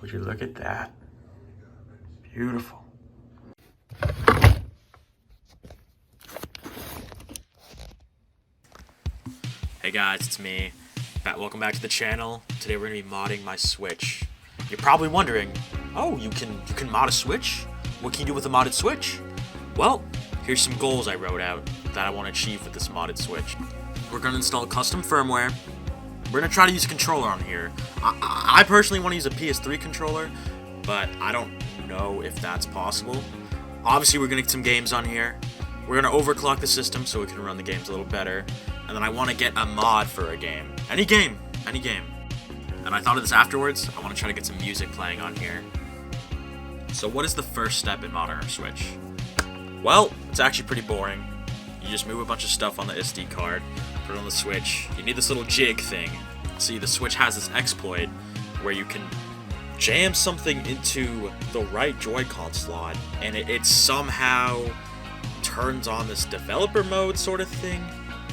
Would you look at that? Beautiful. Hey guys, it's me. Welcome back to the channel. Today we're gonna be modding my Switch. You're probably wondering, oh, you can mod a Switch? What can you do with a modded Switch? Well, here's some goals I wrote out that I want to achieve with this modded Switch. We're gonna install custom firmware. We're gonna try to use a controller on here. I personally want to use a PS3 controller, but I don't know if that's possible. Obviously, we're gonna get some games on here. We're gonna overclock the system so we can run the games a little better. And then I want to get a mod for a game. Any game. And I thought of this afterwards. I want to try to get some music playing on here. So what is the first step in modding our Switch? Well, it's actually pretty boring. You just move a bunch of stuff on the SD card, put it on the Switch. You need this little jig thing. See, the Switch has this exploit where you can jam something into the right Joy-Con slot, and it somehow turns on this developer mode sort of thing.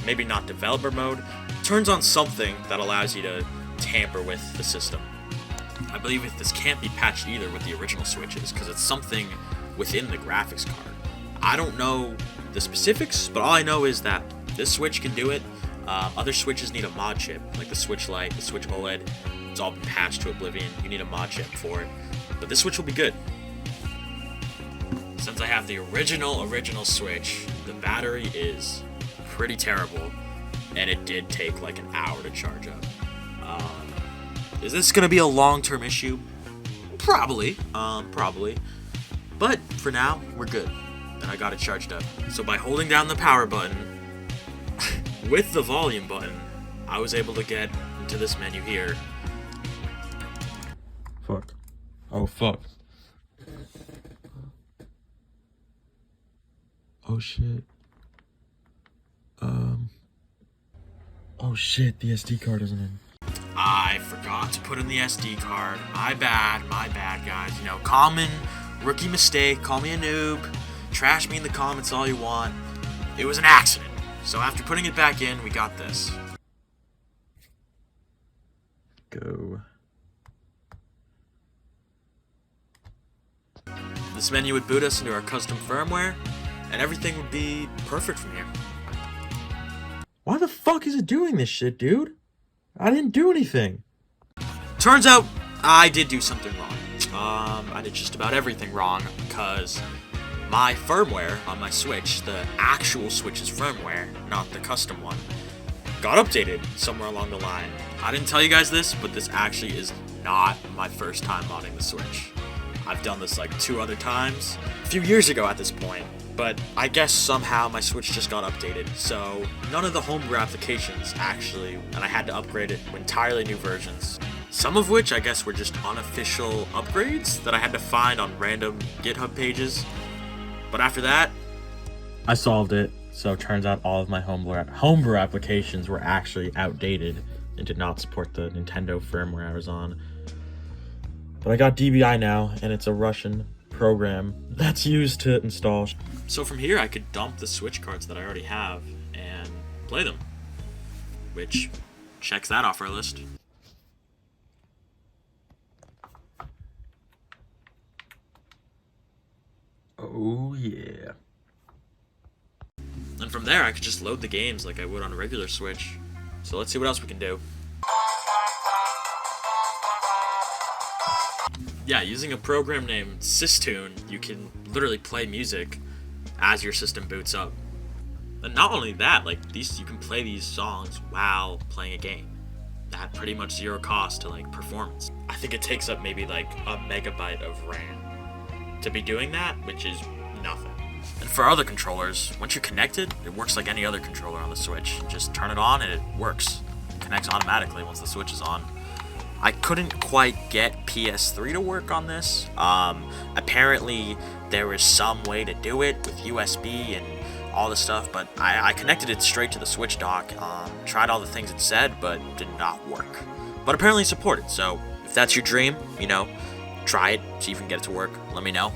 Maybe not developer mode. Turns on something that allows you to tamper with the system. I believe this can't be patched either with the original Switches, because it's something within the graphics card. I don't know the specifics, but all I know is that this Switch can do it. Other Switches need a mod chip, like the Switch Lite, the Switch OLED. It's all been patched to oblivion. You need a mod chip for it. But this Switch will be good. Since I have the original Switch, the battery is pretty terrible, and it did take like an hour to charge up. Is this gonna be a long-term issue? Probably. But for now, we're good. And I got it charged up. So by holding down the power button with the volume button, I was able to get into this menu here. Fuck. Oh fuck. Oh shit. Oh shit, the SD card isn't in. I forgot to put in the SD card. My bad, guys. You know, common rookie mistake. Call me a noob. Trash me in the comments all you want. It was an accident. So after putting it back in, we got this. Go. This menu would boot us into our custom firmware, and everything would be perfect from here. Why the fuck is it doing this shit, dude? I didn't do anything. Turns out, I did do something wrong. I did just about everything wrong, because my firmware on my Switch, the actual Switch's firmware, not the custom one, got updated somewhere along the line. I didn't tell you guys this, but this actually is not my first time modding the Switch. I've done this like 2 other times, a few years ago at this point. But I guess somehow my Switch just got updated, so none of the homebrew applications actually, and I had to upgrade it to entirely new versions. Some of which I guess were just unofficial upgrades that I had to find on random GitHub pages. But after that, I solved it, so it turns out all of my homebrew applications were actually outdated and did not support the Nintendo firmware I was on. But I got DBI now, and it's a Russian program that's used to install. So from here I could dump the Switch cards that I already have and play them, which checks that off our list. Oh yeah. And from there I could just load the games like I would on a regular Switch. So let's see what else we can do. Yeah, using a program named Systune, you can literally play music as your system boots up. And not only that, like you can play these songs while playing a game at pretty much zero cost to like performance. I think it takes up maybe like a megabyte of RAM to be doing that, which is nothing. And for other controllers, once you're connected, it works like any other controller on the Switch. Just turn it on and it works. It connects automatically once the Switch is on. I couldn't quite get PS3 to work on this. Apparently there is some way to do it with USB and all this stuff, but I connected it straight to the Switch dock, tried all the things it said, but did not work. But apparently it's supported, so if that's your dream, you know, try it, see if you can get it to work, let me know.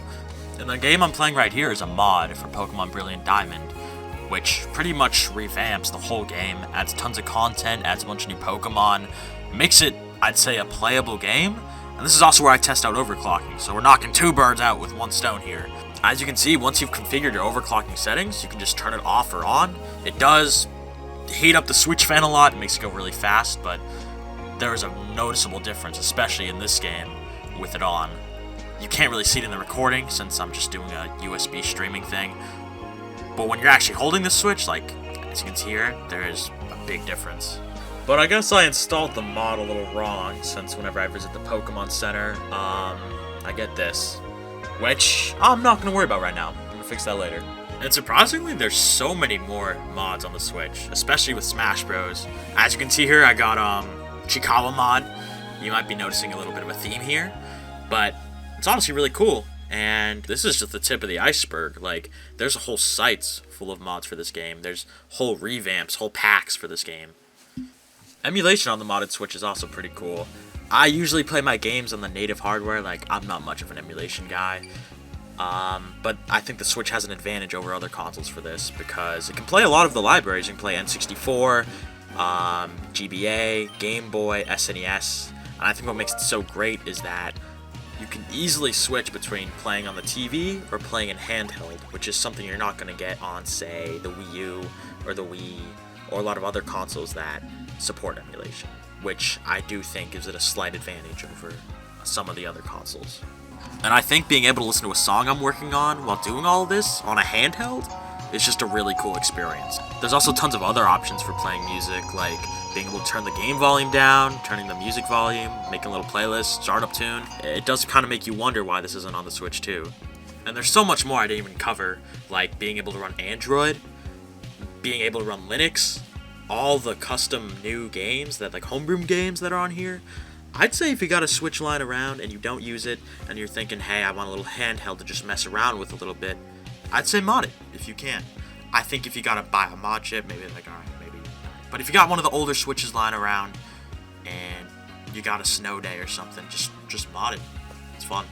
And the game I'm playing right here is a mod for Pokemon Brilliant Diamond, which pretty much revamps the whole game, adds tons of content, adds a bunch of new Pokemon, makes it, I'd say, a playable game, And this is also where I test out overclocking, so we're knocking 2 birds out with 1 stone here. As you can see, once you've configured your overclocking settings, you can just turn it off or on. It does heat up the switch fan a lot, it makes it go really fast, but there is a noticeable difference, especially in this game, with it on. You can't really see it in the recording, since I'm just doing a USB streaming thing, but when you're actually holding the switch, like, as you can see here, there is a big difference. But I guess I installed the mod a little wrong, since whenever I visit the Pokemon Center, I get this, which I'm not going to worry about right now. I'm going to fix that later. And surprisingly, there's so many more mods on the Switch, especially with Smash Bros. As you can see here, I got Chikawa mod. You might be noticing a little bit of a theme here, but it's honestly really cool. And this is just the tip of the iceberg. Like, there's whole sites full of mods for this game. There's whole revamps, whole packs for this game. Emulation on the modded Switch is also pretty cool. I usually play my games on the native hardware, like, I'm not much of an emulation guy. But I think the Switch has an advantage over other consoles for this, because it can play a lot of the libraries. You can play N64, GBA, Game Boy, SNES, and I think what makes it so great is that you can easily switch between playing on the TV or playing in handheld, which is something you're not going to get on, say, the Wii U or the Wii, or a lot of other consoles that support emulation, which I do think gives it a slight advantage over some of the other consoles. And I think being able to listen to a song I'm working on while doing all of this on a handheld is just a really cool experience. There's also tons of other options for playing music, like being able to turn the game volume down, turning the music volume, making a little playlist, startup tune. It does kind of make you wonder why this isn't on the Switch too. And there's so much more I didn't even cover, like being able to run Android, being able to run Linux, all the custom new games, that like homebrew games that are on here. I'd say if you got a Switch lying around and you don't use it, and you're thinking, hey, I want a little handheld to just mess around with a little bit, I'd say mod it, if you can. I think if you gotta buy a mod chip, maybe like, alright, maybe. But if you got one of the older Switches lying around, and you got a snow day or something, just mod it. It's fun.